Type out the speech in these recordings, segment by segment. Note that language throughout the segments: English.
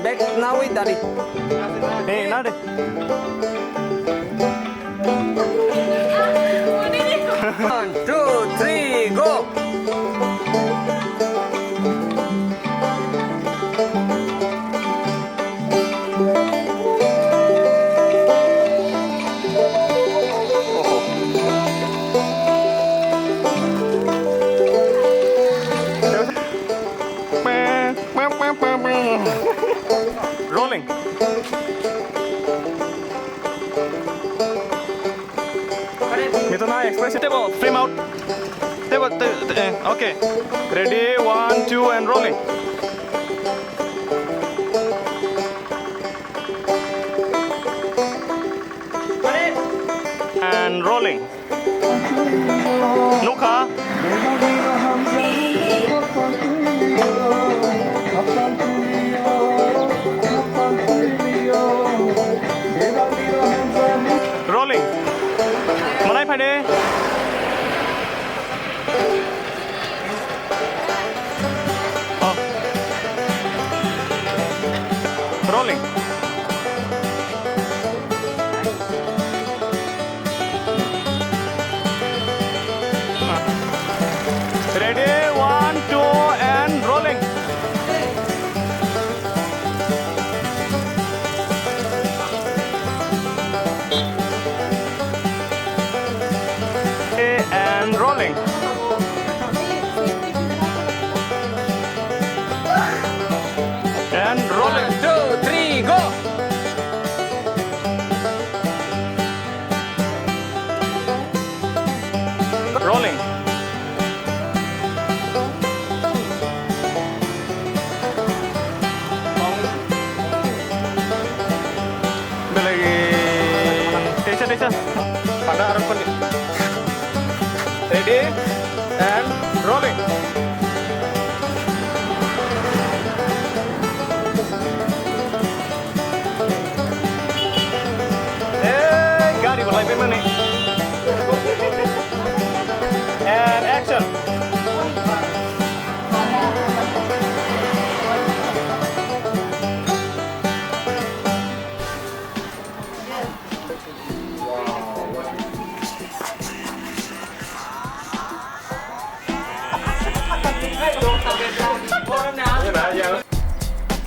back now with daddy. Hey, nade. One, two, three, go. Rolling. Itu na express table. Frame out. Table. Okay. Ready. 1, 2, and rolling. And rolling. Nuka. Rolling. Manai phai de. Oh. Rolling. Ready, 1, 2, and rolling. Okay, and rolling. And rolling. 1, 2, 3, go. Rolling. Udah lagi. Desa. Pada harus pergi. Ready and rolling. Gari mulai memang nih. And action.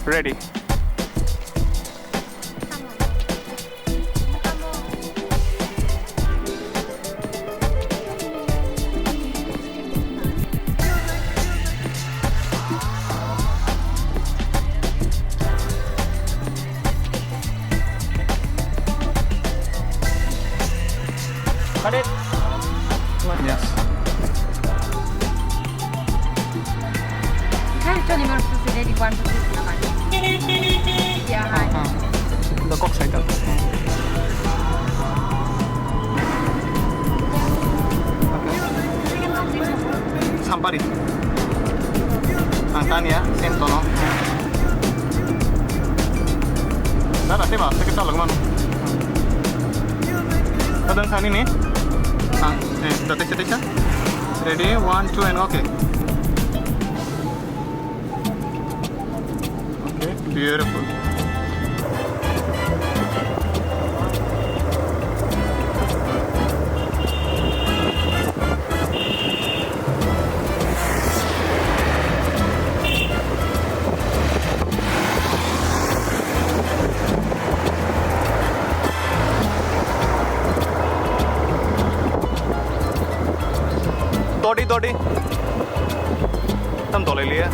Ready. Cut it. Yes. animal food ready 1 to 2 naman. Yeah, hi. The cock cycle. Sampari. Angkan ya, sento no. Nah, teba, kita lagi mana? Kadang sani nih. Data. Ready, 1, 2, and okay. Okay, beautiful. Dodi. Tam to ले लिया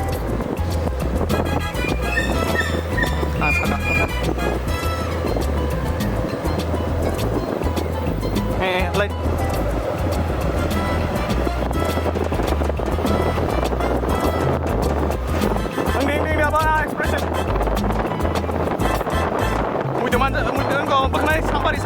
हाँ सका light नहीं apa expression mudah kau pakai sampari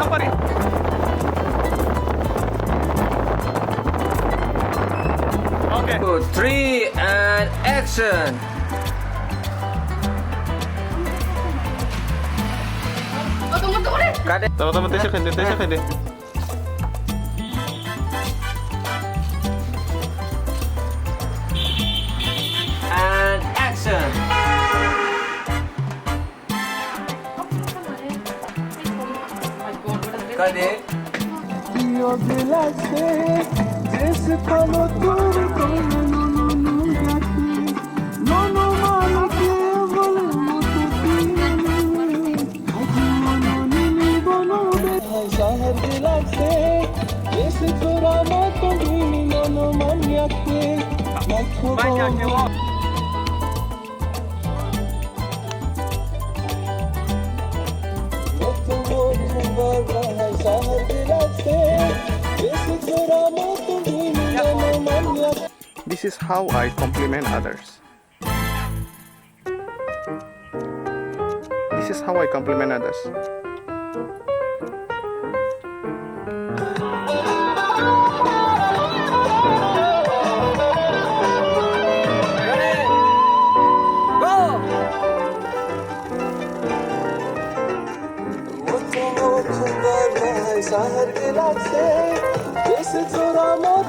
okay 2, 3 and action. Cut it. Teman-teman tesya kende. And action. Ready? This is how I compliment others. This is how I compliment others. Ready? Go!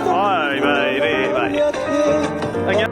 Bye bye bye. Again.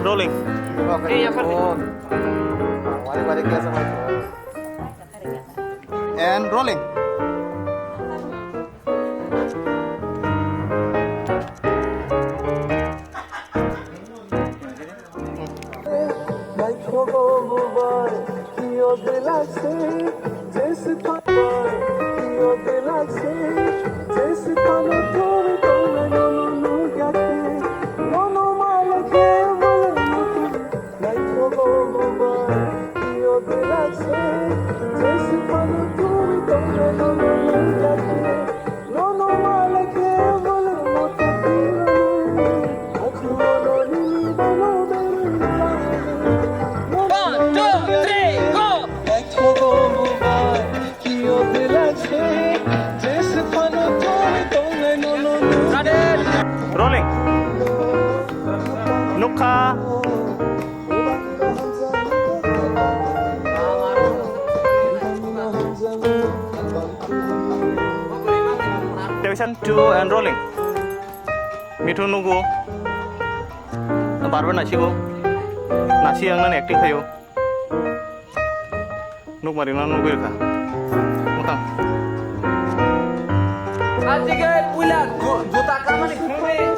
Rolling. And rolling. One, two, three, go! Ready? Rolling. Nukha. Television 2 and rolling. Mitu nunggu. Barber nasigo. Nasi yang nan acting kayo. Nuk marina nunggu ka. Mutang. Aji ke pulang. Buta kamu nih.